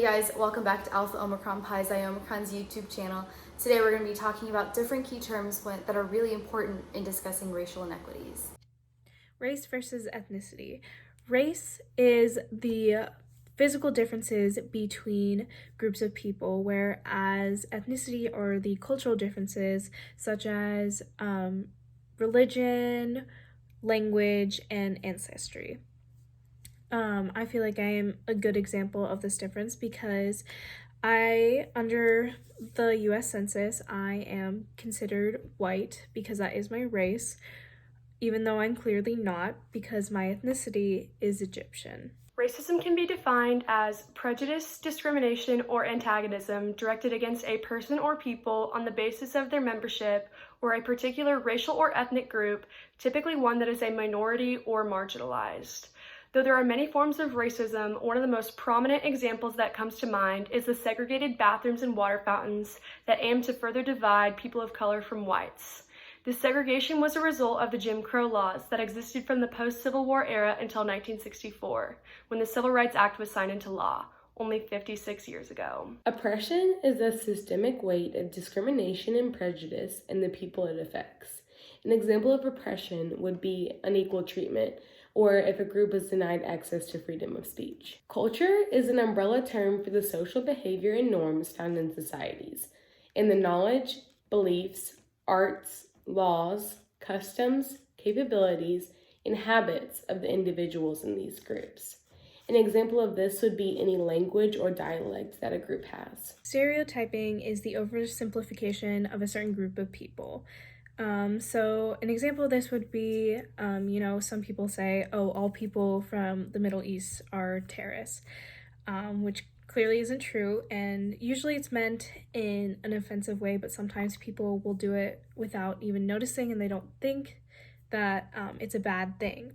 guys, welcome back to Alpha Omicron Pi Xi Omicron's YouTube channel. Today we're going to be talking about different key terms that are really important in discussing racial inequities. Race versus ethnicity. Race is the physical differences between groups of people, whereas ethnicity are the cultural differences such as religion, language, and ancestry. I feel like I am a good example of this difference because under the US Census, I am considered white because that is my race, even though I'm clearly not because my ethnicity is Egyptian. Racism can be defined as prejudice, discrimination, or antagonism directed against a person or people on the basis of their membership or a particular racial or ethnic group, typically one that is a minority or marginalized. Though there are many forms of racism, one of the most prominent examples that comes to mind is the segregated bathrooms and water fountains that aim to further divide people of color from whites. This segregation was a result of the Jim Crow laws that existed from the post-Civil War era until 1964, when the Civil Rights Act was signed into law, only 56 years ago. Oppression is the systemic weight of discrimination and prejudice in the people it affects. An example of oppression would be unequal treatment, or if a group is denied access to freedom of speech. Culture is an umbrella term for the social behavior and norms found in societies, and the knowledge, beliefs, arts, laws, customs, capabilities, and habits of the individuals in these groups. An example of this would be any language or dialect that a group has. Stereotyping is the oversimplification of a certain group of people. So an example of this would be, some people say, oh, all people from the Middle East are terrorists, which clearly isn't true, and usually it's meant in an offensive way, but sometimes people will do it without even noticing and they don't think that it's a bad thing.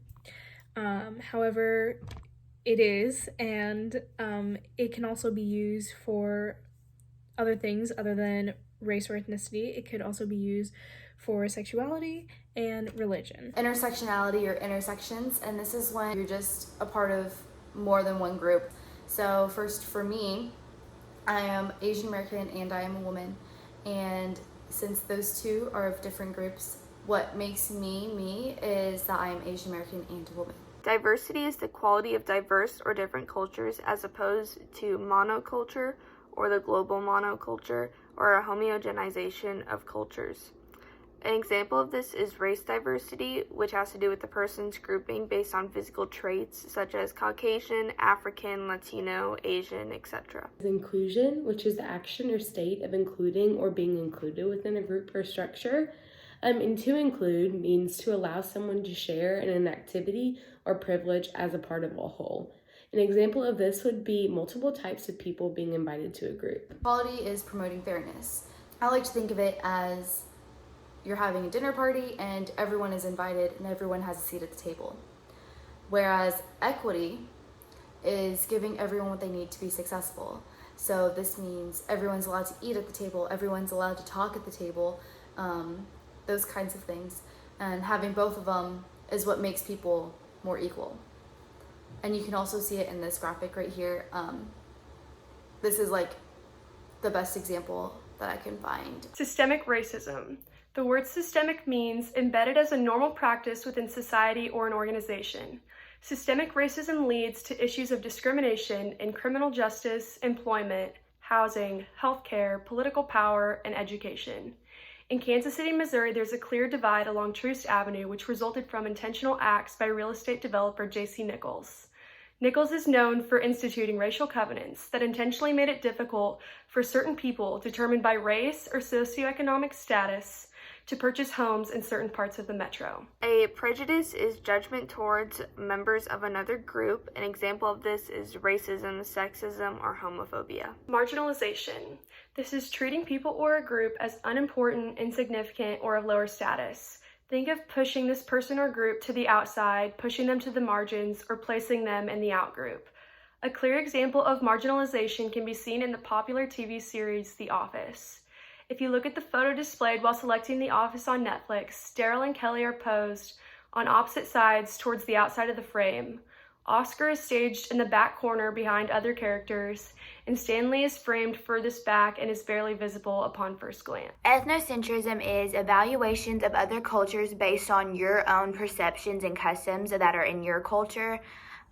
However, it is, and it can also be used for other things other than race or ethnicity. It could also be used for sexuality and religion. Intersectionality or intersections, and this is when you're just a part of more than one group. So first, for me, I am Asian American and I am a woman, and since those two are of different groups, what makes me me is that I am Asian American and a woman. Diversity is the quality of diverse or different cultures as opposed to monoculture or the global monoculture or a homogenization of cultures. An example of this is race diversity, which has to do with the person's grouping based on physical traits such as Caucasian, African, Latino, Asian, etc. Inclusion, which is the action or state of including or being included within a group or structure. And to include means to allow someone to share in an activity or privilege as a part of a whole. An example of this would be multiple types of people being invited to a group. Equality is promoting fairness. I like to think of it as you're having a dinner party and everyone is invited and everyone has a seat at the table. Whereas equity is giving everyone what they need to be successful. So this means everyone's allowed to eat at the table, everyone's allowed to talk at the table, those kinds of things. And having both of them is what makes people more equal. And you can also see it in this graphic right here. This is like the best example that I can find. Systemic racism. The word systemic means embedded as a normal practice within society or an organization. Systemic racism leads to issues of discrimination in criminal justice, employment, housing, healthcare, political power, and education. In Kansas City, Missouri, there's a clear divide along Troost Avenue, which resulted from intentional acts by real estate developer J.C. Nichols. Nichols is known for instituting racial covenants that intentionally made it difficult for certain people determined by race or socioeconomic status to purchase homes in certain parts of the metro. A prejudice is judgment towards members of another group. An example of this is racism, sexism, or homophobia. Marginalization. This is treating people or a group as unimportant, insignificant, or of lower status. Think of pushing this person or group to the outside, pushing them to the margins, or placing them in the outgroup. A clear example of marginalization can be seen in the popular TV series The Office. If you look at the photo displayed while selecting The Office on Netflix, Daryl and Kelly are posed on opposite sides towards the outside of the frame, Oscar is staged in the back corner behind other characters, and Stanley is framed furthest back and is barely visible upon first glance. Ethnocentrism is evaluations of other cultures based on your own perceptions and customs that are in your culture.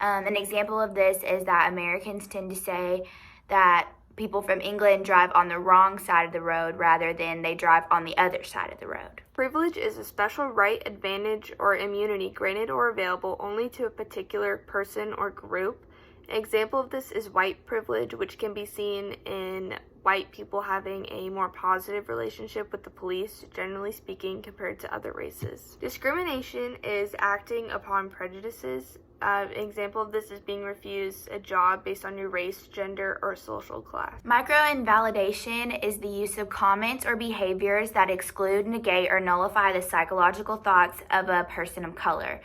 An example of this is that Americans tend to say that people from England drive on the wrong side of the road rather than they drive on the other side of the road. Privilege is a special right, advantage, or immunity granted or available only to a particular person or group. An example of this is white privilege, which can be seen in white people having a more positive relationship with the police, generally speaking, compared to other races. Discrimination is acting upon prejudices. An example of this is being refused a job based on your race, gender, or social class. Microinvalidation is the use of comments or behaviors that exclude, negate, or nullify the psychological thoughts of a person of color.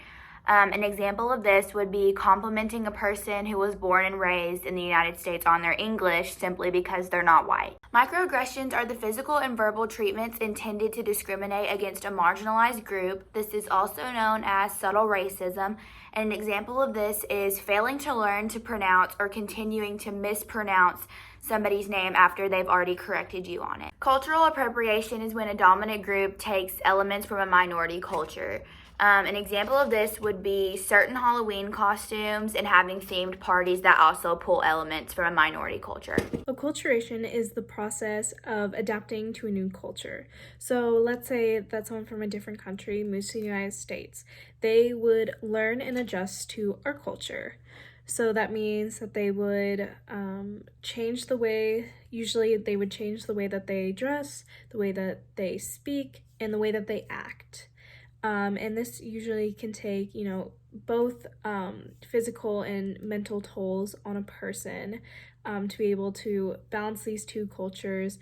An example of this would be complimenting a person who was born and raised in the United States on their English simply because they're not white. Microaggressions are the physical and verbal treatments intended to discriminate against a marginalized group. This is also known as subtle racism. And an example of this is failing to learn to pronounce or continuing to mispronounce somebody's name after they've already corrected you on it. Cultural appropriation is when a dominant group takes elements from a minority culture. An example of this would be certain Halloween costumes and having themed parties that also pull elements from a minority culture. Acculturation is the process of adapting to a new culture. So let's say that someone from a different country moves to the United States. They would learn and adjust to our culture. So that means that they would change the way that they dress, the way that they speak, and the way that they act. And this usually can take, both physical and mental tolls on a person to be able to balance these two cultures,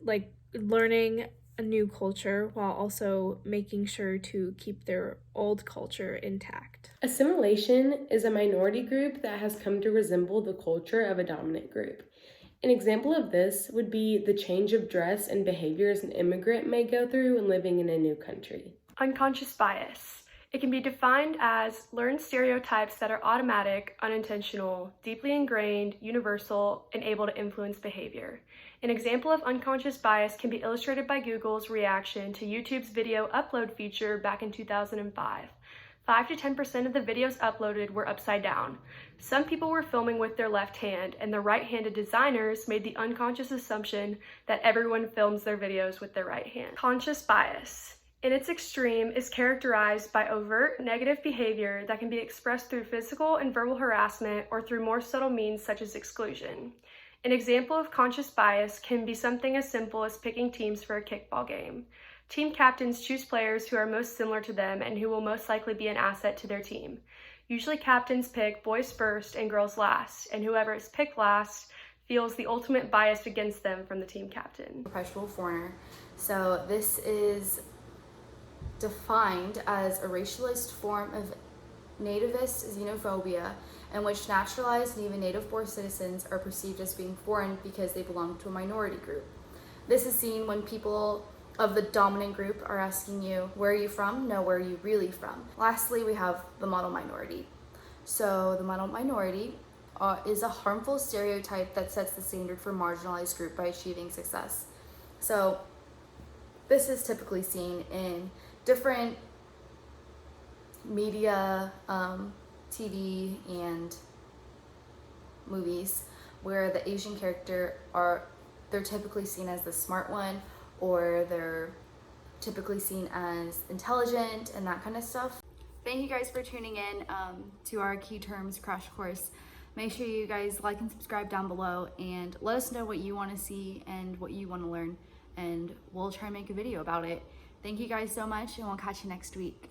like learning a new culture while also making sure to keep their old culture intact. Assimilation is a minority group that has come to resemble the culture of a dominant group. An example of this would be the change of dress and behaviors an immigrant may go through when living in a new country. Unconscious bias. It can be defined as learned stereotypes that are automatic, unintentional, deeply ingrained, universal, and able to influence behavior. An example of unconscious bias can be illustrated by Google's reaction to YouTube's video upload feature back in 2005. 5 to 10% of the videos uploaded were upside down. Some people were filming with their left hand, and the right-handed designers made the unconscious assumption that everyone films their videos with their right hand. Conscious bias, in its extreme, is characterized by overt negative behavior that can be expressed through physical and verbal harassment or through more subtle means such as exclusion. An example of conscious bias can be something as simple as picking teams for a kickball game. Team captains choose players who are most similar to them and who will most likely be an asset to their team. Usually captains pick boys first and girls last, and whoever is picked last feels the ultimate bias against them from the team captain. Perpetual foreigner. So this is defined as a racialized form of nativist xenophobia in which naturalized and even native-born citizens are perceived as being foreign because they belong to a minority group. This is seen when people of the dominant group are asking you, where are you from? No, where are you really from? Lastly, we have the model minority. So the model minority is a harmful stereotype that sets the standard for marginalized group by achieving success. So this is typically seen in different media, TV, and movies where the Asian character they're typically seen as the smart one, or they're typically seen as intelligent and that kind of stuff. Thank you guys for tuning in to our key terms crash course. Make sure you guys like and subscribe down below and let us know what you want to see and what you want to learn, and we'll try and make a video about it. Thank you guys so much, and we'll catch you next week.